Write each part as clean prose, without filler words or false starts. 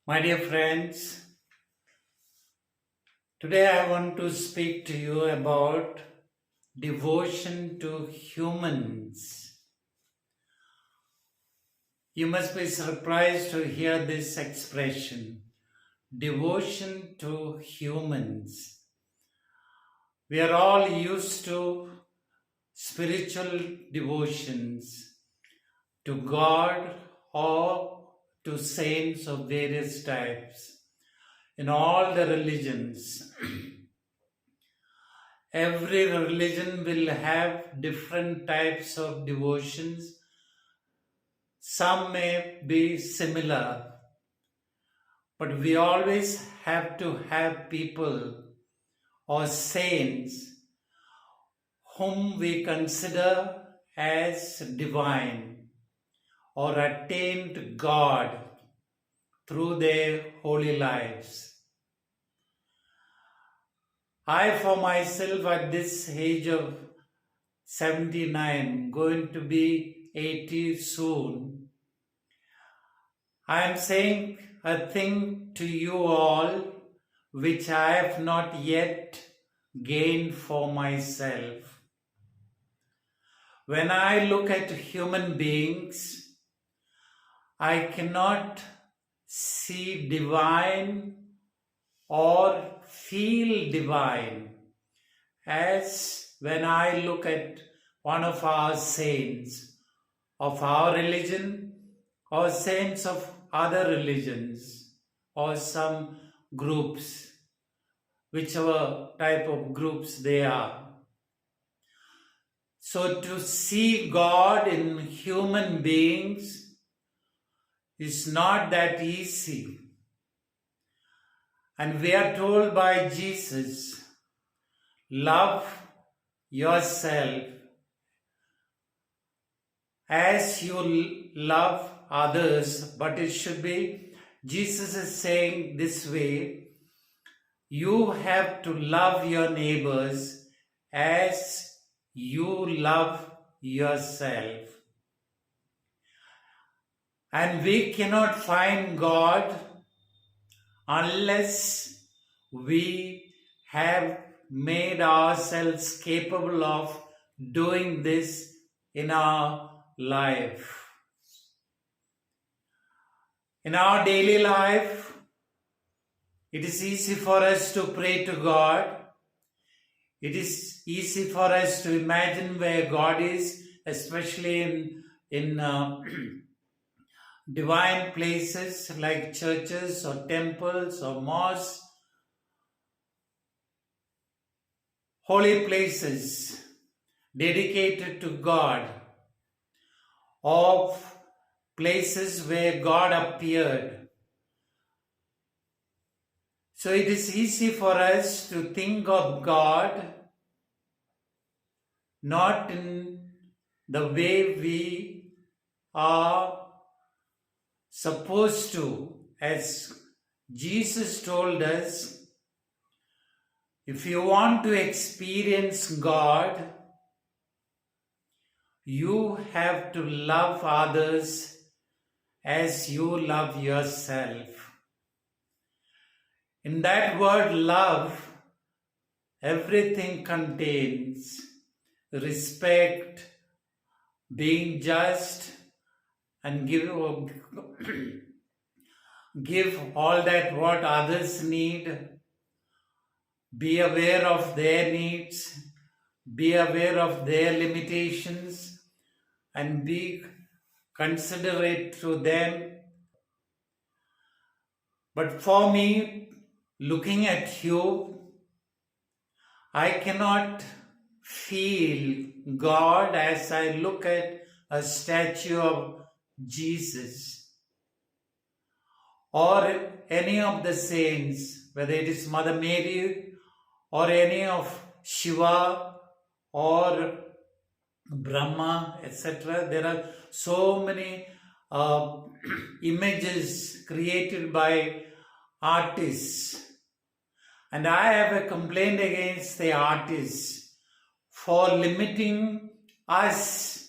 My dear friends, today I want to speak to you about devotion to humans. You must be surprised to hear this expression, devotion to humans. We are all used to spiritual devotions to God or to saints of various types in all the religions. Every religion will have different types of devotions. Some may be similar, but we always have to have people or saints whom we consider as divine or attained God through their holy lives. I, for myself, at this age of 79, going to be 80 soon, I am saying a thing to you all which I have not yet gained for myself. When I look at human beings, I cannot see divine or feel divine as when I look at one of our saints of our religion or saints of other religions or some groups, whichever type of groups they are. So to see God in human beings is not that easy. And we are told by Jesus, love yourself as you love others, but it should be, Jesus is saying this way, you have to love your neighbors as you love yourself. And we cannot find God unless we have made ourselves capable of doing this in our life. In our daily life, it is easy for us to pray to God. It is easy for us to imagine where God is, especially in divine places like churches or temples or mosques, holy places dedicated to God, of places where God appeared. So it is easy for us to think of God not in the way we are supposed to, as Jesus told us, if you want to experience God, you have to love others as you love yourself. In that word love, everything contains respect, being just, and give all that what others need. Be aware of their needs, be aware of their limitations, and be considerate to them. But for me, looking at you, I cannot feel God as I look at a statue of Jesus or any of the saints, whether it is Mother Mary or any of Shiva or Brahma, etc. There are so many images created by artists. And I have a complaint against the artists for limiting us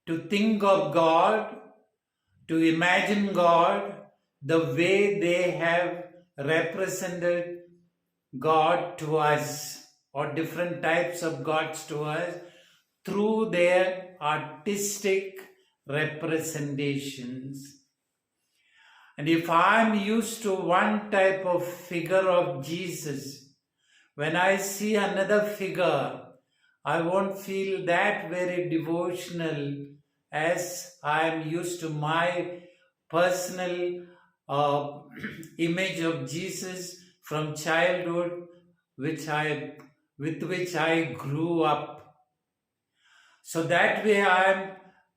to think of God, to imagine God, the way they have represented God to us, or different types of gods to us, through their artistic representations. And if I'm used to one type of figure of Jesus, when I see another figure, I won't feel that very devotional as I am used to my personal uh, image of Jesus from childhood, with which I grew up. So that way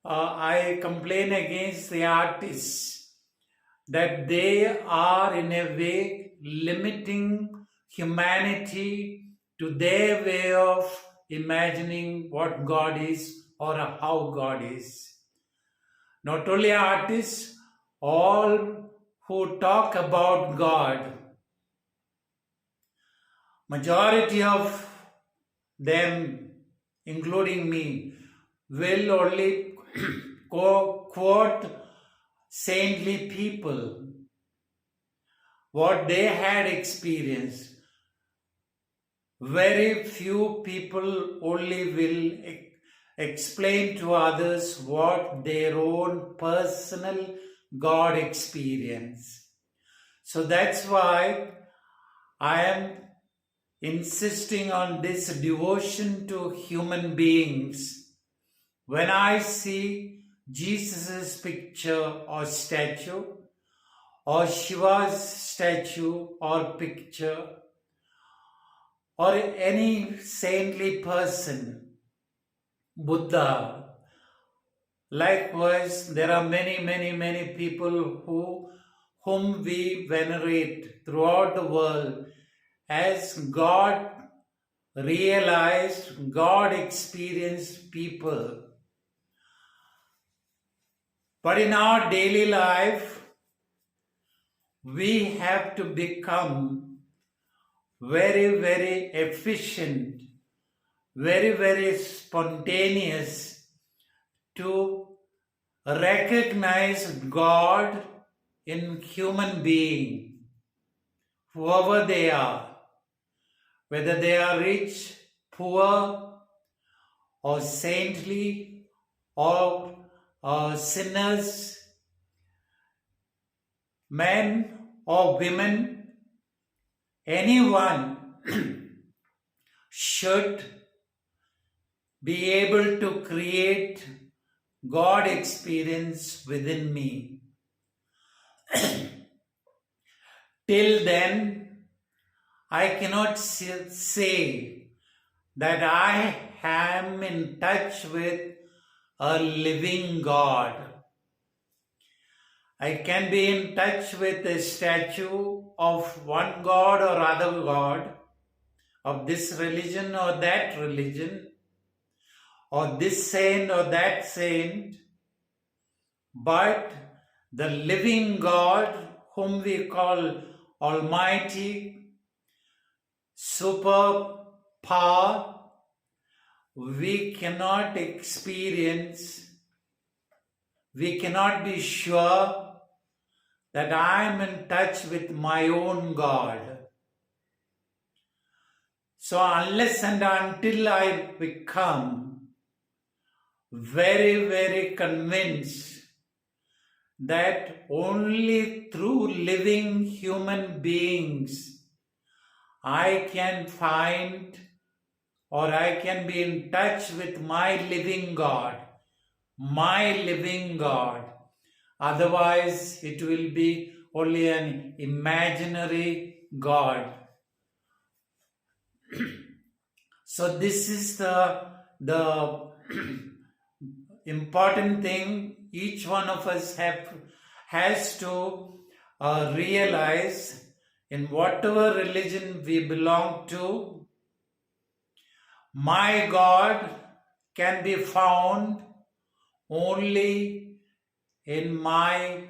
I complain against the artists, that they are in a way limiting humanity to their way of imagining what God is or how God is. Not only artists, all who talk about God, majority of them, including me, will only quote saintly people, what they had experienced. Very few people only will explain to others what their own personal God experience. So that's why I am insisting on this devotion to human beings. When I see Jesus' picture or statue, or Shiva's statue or picture, or any saintly person, Buddha, likewise, there are many people whom we venerate throughout the world as God realized, God experienced people. But in our daily life, we have to become very efficient, very spontaneous to recognize God in human being, whoever they are, whether they are rich, poor, or saintly, or sinners, men or women, anyone should be able to create God experience within me. Till then, I cannot say that I am in touch with a living God. I can be in touch with a statue of one God or other God, of this religion or that religion, or this saint or that saint, but the living God, whom we call Almighty, super power, we cannot experience, we cannot be sure that I am in touch with my own God. So unless and until I become very convinced that only through living human beings I can find, or I can be in touch with my living God. Otherwise, it will be only an imaginary God. So this is the important thing each one of us has to realize. In whatever religion we belong to, my God can be found only in my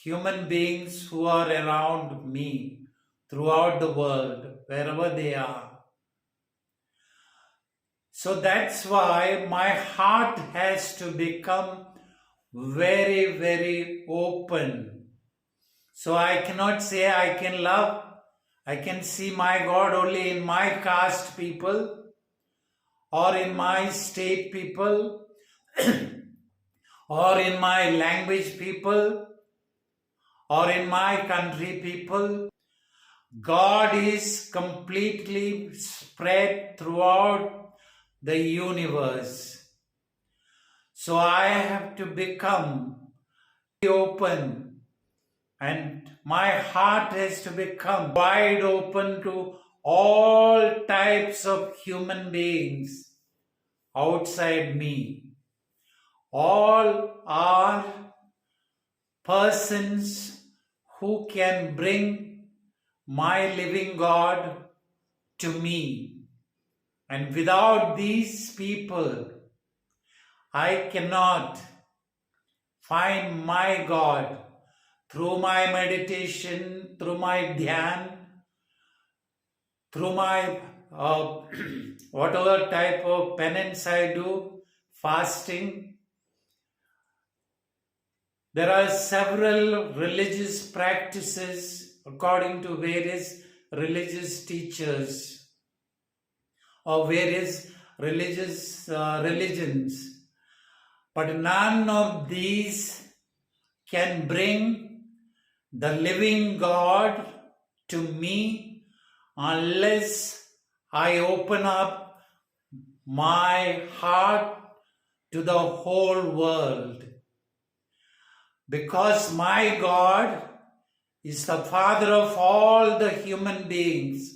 human beings who are around me throughout the world, wherever they are. So that's why my heart has to become very open So I cannot say I can love. I can see my God only in my caste people or in my state people or in my language people or in my country people. God is completely spread throughout the universe. So I have to become open, and my heart has to become wide open to all types of human beings outside me. All are persons who can bring my living God to me. And without these people, I cannot find my God through my meditation, through my dhyan, through my whatever type of penance I do, fasting. There are several religious practices according to various religious teachers or various religions, but none of these can bring the living God to me unless I open up my heart to the whole world. Because my God is the Father of all the human beings,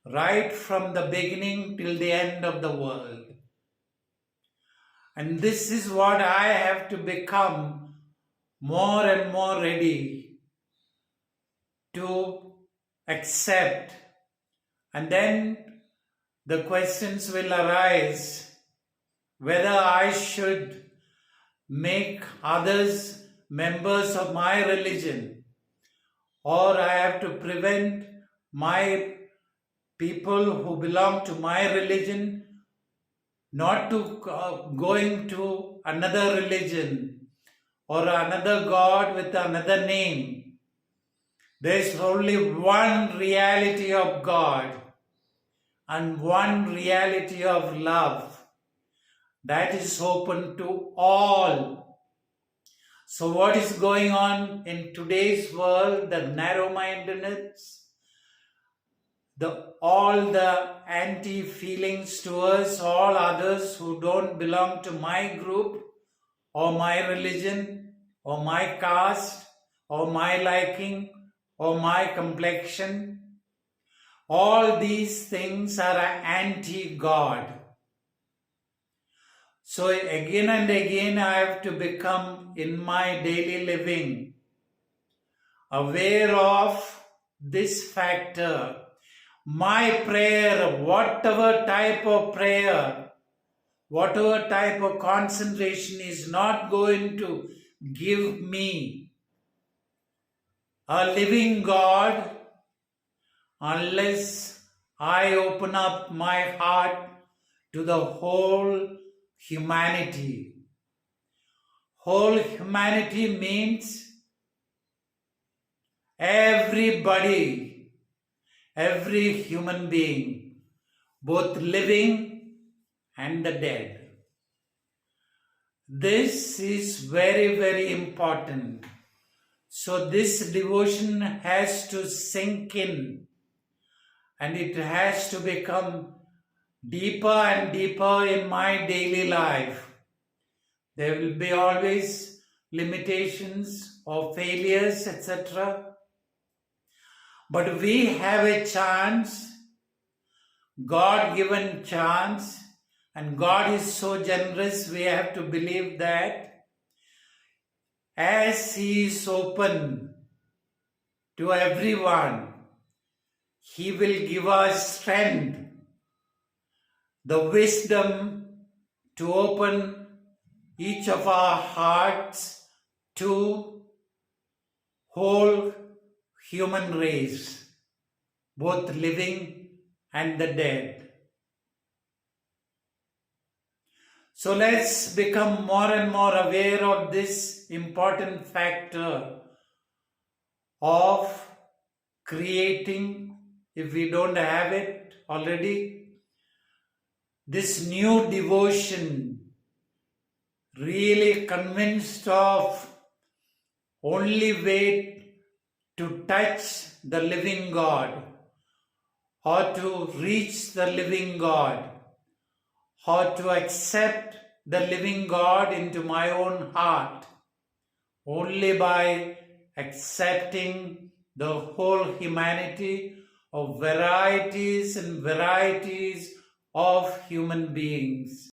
right from the beginning till the end of the world. And this is what I have to become more and more ready to accept. And then the questions will arise whether I should make others members of my religion, or I have to prevent my people who belong to my religion not to going to another religion or another God with another name. There is only one reality of God and one reality of love that is open to all. So what is going on in today's world? The narrow-mindedness, all the anti-feelings towards all others who don't belong to my group or my religion or my caste or my liking or my complexion. All these things are anti-God. So again and again I have to become in my daily living aware of this factor. My prayer, whatever type of prayer, whatever type of concentration is not going to give me a living God unless I open up my heart to the whole humanity. Whole humanity means everybody, every human being, both living and the dead. This is very, very important. So this devotion has to sink in, and it has to become deeper and deeper in my daily life. There will be always limitations or failures, etc. But we have a chance, God-given chance, and God is so generous, we have to believe that as He is open to everyone, He will give us strength, the wisdom to open each of our hearts to whole human race, both living and the dead. So let's become more and more aware of this important factor of creating, if we don't have it already, this new devotion, really convinced of only way to touch the living God, or to reach the living God, or to accept the living God into my own heart, only by accepting the whole humanity of varieties and varieties of human beings.